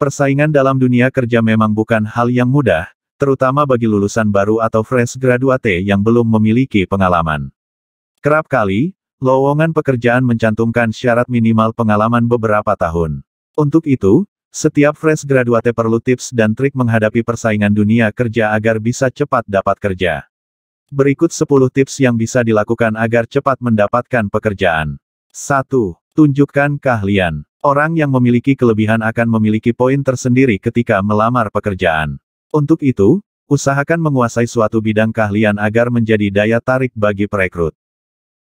Persaingan dalam dunia kerja memang bukan hal yang mudah, terutama bagi lulusan baru atau fresh graduate yang belum memiliki pengalaman. Kerap kali, lowongan pekerjaan mencantumkan syarat minimal pengalaman beberapa tahun. Untuk itu, setiap fresh graduate perlu tips dan trik menghadapi persaingan dunia kerja agar bisa cepat dapat kerja. Berikut 10 tips yang bisa dilakukan agar cepat mendapatkan pekerjaan. 1. Tunjukkan keahlian. Orang yang memiliki kelebihan akan memiliki poin tersendiri ketika melamar pekerjaan. Untuk itu, usahakan menguasai suatu bidang keahlian agar menjadi daya tarik bagi perekrut.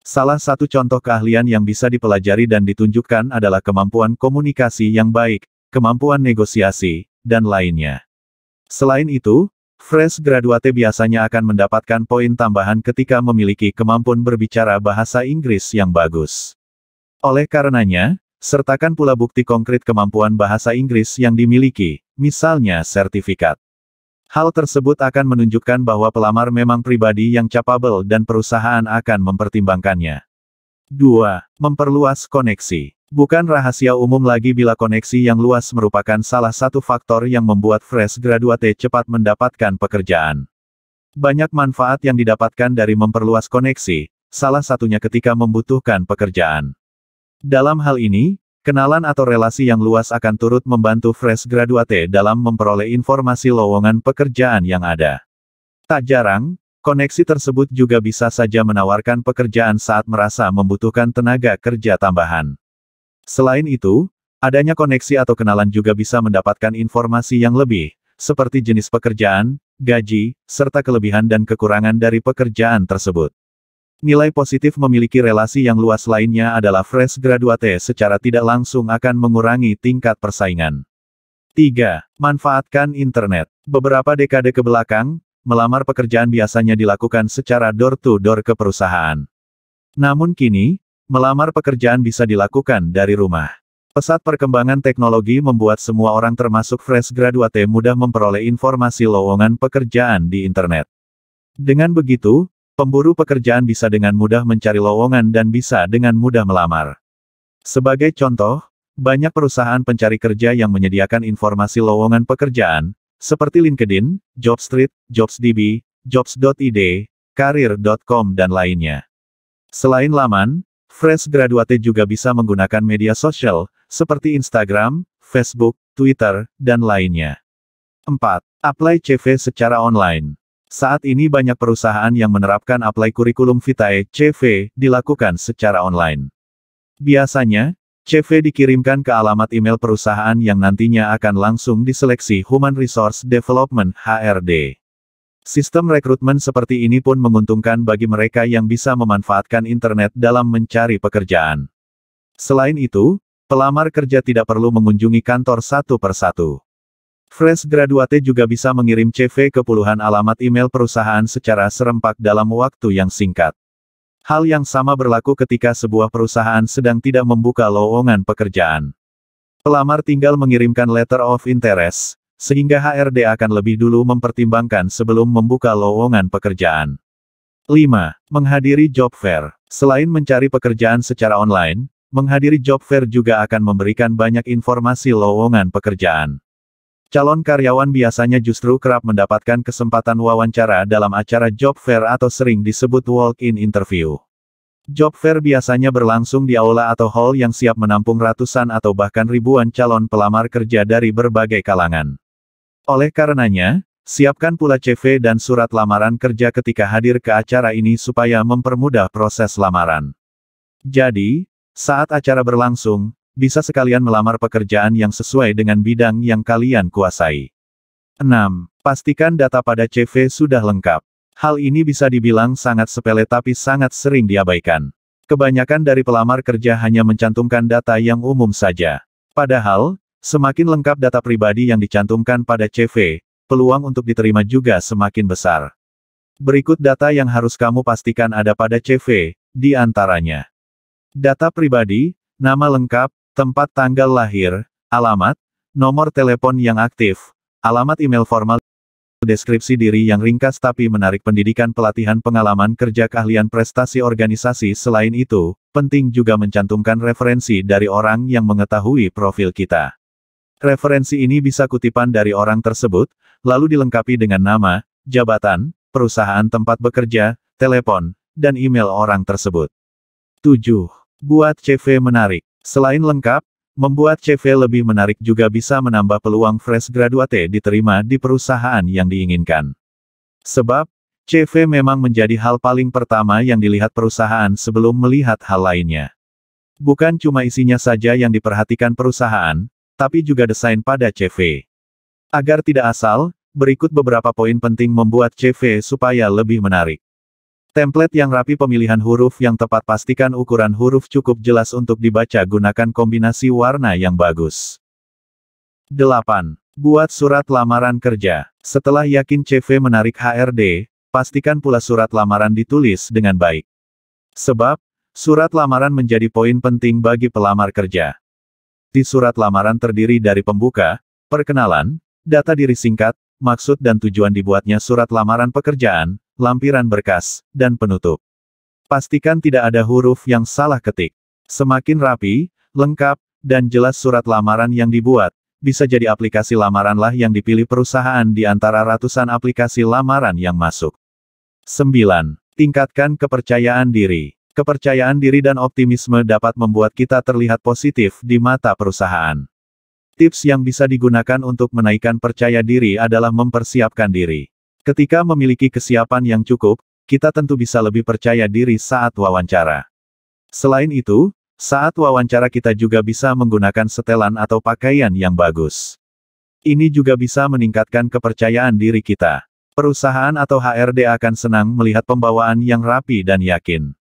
Salah satu contoh keahlian yang bisa dipelajari dan ditunjukkan adalah kemampuan komunikasi yang baik, kemampuan negosiasi, dan lainnya. Selain itu, fresh graduate biasanya akan mendapatkan poin tambahan ketika memiliki kemampuan berbicara bahasa Inggris yang bagus. Oleh karenanya, sertakan pula bukti konkret kemampuan bahasa Inggris yang dimiliki, misalnya sertifikat. Hal tersebut akan menunjukkan bahwa pelamar memang pribadi yang capable dan perusahaan akan mempertimbangkannya. 2. Memperluas koneksi. Bukan rahasia umum lagi bila koneksi yang luas merupakan salah satu faktor yang membuat fresh graduate cepat mendapatkan pekerjaan. Banyak manfaat yang didapatkan dari memperluas koneksi, salah satunya ketika membutuhkan pekerjaan. Dalam hal ini, kenalan atau relasi yang luas akan turut membantu fresh graduate dalam memperoleh informasi lowongan pekerjaan yang ada. Tak jarang, koneksi tersebut juga bisa saja menawarkan pekerjaan saat merasa membutuhkan tenaga kerja tambahan. Selain itu, adanya koneksi atau kenalan juga bisa mendapatkan informasi yang lebih, seperti jenis pekerjaan, gaji, serta kelebihan dan kekurangan dari pekerjaan tersebut. Nilai positif memiliki relasi yang luas lainnya adalah fresh graduate secara tidak langsung akan mengurangi tingkat persaingan. 3. Manfaatkan internet. Beberapa dekade ke belakang, melamar pekerjaan biasanya dilakukan secara door-to-door ke perusahaan. Namun kini, melamar pekerjaan bisa dilakukan dari rumah. Pesat perkembangan teknologi membuat semua orang termasuk fresh graduate mudah memperoleh informasi lowongan pekerjaan di internet. Dengan begitu, pemburu pekerjaan bisa dengan mudah mencari lowongan dan bisa dengan mudah melamar. Sebagai contoh, banyak perusahaan pencari kerja yang menyediakan informasi lowongan pekerjaan, seperti LinkedIn, Jobstreet, JobsDB, Jobs.id, Karir.com dan lainnya. Selain laman, fresh graduate juga bisa menggunakan media sosial, seperti Instagram, Facebook, Twitter, dan lainnya. 4. Apply CV secara online. Saat ini banyak perusahaan yang menerapkan apply kurikulum vitae (CV) dilakukan secara online. Biasanya, CV dikirimkan ke alamat email perusahaan yang nantinya akan langsung diseleksi Human Resource Development (HRD). Sistem rekrutmen seperti ini pun menguntungkan bagi mereka yang bisa memanfaatkan internet dalam mencari pekerjaan. Selain itu, pelamar kerja tidak perlu mengunjungi kantor satu persatu. Fresh graduate juga bisa mengirim CV ke puluhan alamat email perusahaan secara serempak dalam waktu yang singkat. Hal yang sama berlaku ketika sebuah perusahaan sedang tidak membuka lowongan pekerjaan. Pelamar tinggal mengirimkan letter of interest, sehingga HRD akan lebih dulu mempertimbangkan sebelum membuka lowongan pekerjaan. 5. Menghadiri job fair. Selain mencari pekerjaan secara online, menghadiri job fair juga akan memberikan banyak informasi lowongan pekerjaan. Calon karyawan biasanya justru kerap mendapatkan kesempatan wawancara dalam acara job fair atau sering disebut walk-in interview. Job fair biasanya berlangsung di aula atau hall yang siap menampung ratusan atau bahkan ribuan calon pelamar kerja dari berbagai kalangan. Oleh karenanya, siapkan pula CV dan surat lamaran kerja ketika hadir ke acara ini supaya mempermudah proses lamaran. Jadi, saat acara berlangsung, bisa sekalian melamar pekerjaan yang sesuai dengan bidang yang kalian kuasai. 6. Pastikan data pada CV sudah lengkap. Hal ini bisa dibilang sangat sepele tapi sangat sering diabaikan. Kebanyakan dari pelamar kerja hanya mencantumkan data yang umum saja. Padahal, semakin lengkap data pribadi yang dicantumkan pada CV, peluang untuk diterima juga semakin besar. Berikut data yang harus kamu pastikan ada pada CV, di antaranya. Data pribadi, nama lengkap, tempat tanggal lahir, alamat, nomor telepon yang aktif, alamat email formal, deskripsi diri yang ringkas tapi menarik, pendidikan, pelatihan, pengalaman kerja, keahlian, prestasi organisasi. Selain itu, penting juga mencantumkan referensi dari orang yang mengetahui profil kita. Referensi ini bisa kutipan dari orang tersebut, lalu dilengkapi dengan nama, jabatan, perusahaan tempat bekerja, telepon, dan email orang tersebut. 7. Buat CV menarik. Selain lengkap, membuat CV lebih menarik juga bisa menambah peluang fresh graduate diterima di perusahaan yang diinginkan. Sebab, CV memang menjadi hal paling pertama yang dilihat perusahaan sebelum melihat hal lainnya. Bukan cuma isinya saja yang diperhatikan perusahaan, tapi juga desain pada CV. Agar tidak asal, berikut beberapa poin penting membuat CV supaya lebih menarik. Template yang rapi, pemilihan huruf yang tepat, pastikan ukuran huruf cukup jelas untuk dibaca, gunakan kombinasi warna yang bagus. 8. Buat surat lamaran kerja. Setelah yakin CV menarik HRD, pastikan pula surat lamaran ditulis dengan baik. Sebab, surat lamaran menjadi poin penting bagi pelamar kerja. Di surat lamaran terdiri dari pembuka, perkenalan, data diri singkat, maksud dan tujuan dibuatnya surat lamaran pekerjaan, lampiran berkas, dan penutup. Pastikan tidak ada huruf yang salah ketik. Semakin rapi, lengkap, dan jelas surat lamaran yang dibuat, bisa jadi aplikasi lamaranlah yang dipilih perusahaan di antara ratusan aplikasi lamaran yang masuk. 9. Tingkatkan kepercayaan diri. Kepercayaan diri dan optimisme dapat membuat kita terlihat positif di mata perusahaan. Tips yang bisa digunakan untuk menaikkan percaya diri adalah mempersiapkan diri. Ketika memiliki kesiapan yang cukup, kita tentu bisa lebih percaya diri saat wawancara. Selain itu, saat wawancara kita juga bisa menggunakan setelan atau pakaian yang bagus. Ini juga bisa meningkatkan kepercayaan diri kita. Perusahaan atau HRD akan senang melihat pembawaan yang rapi dan yakin.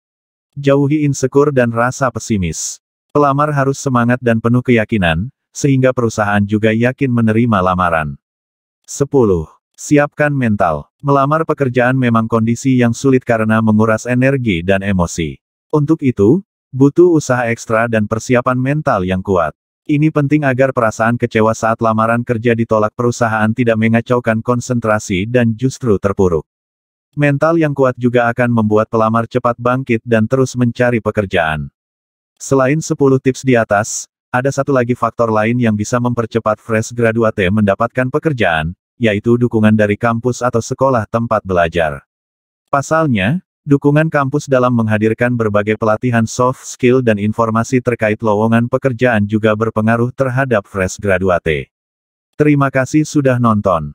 Jauhi insecure dan rasa pesimis. Pelamar harus semangat dan penuh keyakinan, sehingga perusahaan juga yakin menerima lamaran. 10. Siapkan mental. Melamar pekerjaan memang kondisi yang sulit karena menguras energi dan emosi. Untuk itu, butuh usaha ekstra dan persiapan mental yang kuat. Ini penting agar perasaan kecewa saat lamaran kerja ditolak perusahaan tidak mengacaukan konsentrasi dan justru terpuruk. Mental yang kuat juga akan membuat pelamar cepat bangkit dan terus mencari pekerjaan. Selain 10 tips di atas, ada satu lagi faktor lain yang bisa mempercepat fresh graduate mendapatkan pekerjaan, yaitu dukungan dari kampus atau sekolah tempat belajar. Pasalnya, dukungan kampus dalam menghadirkan berbagai pelatihan soft skill dan informasi terkait lowongan pekerjaan juga berpengaruh terhadap fresh graduate. Terima kasih sudah nonton.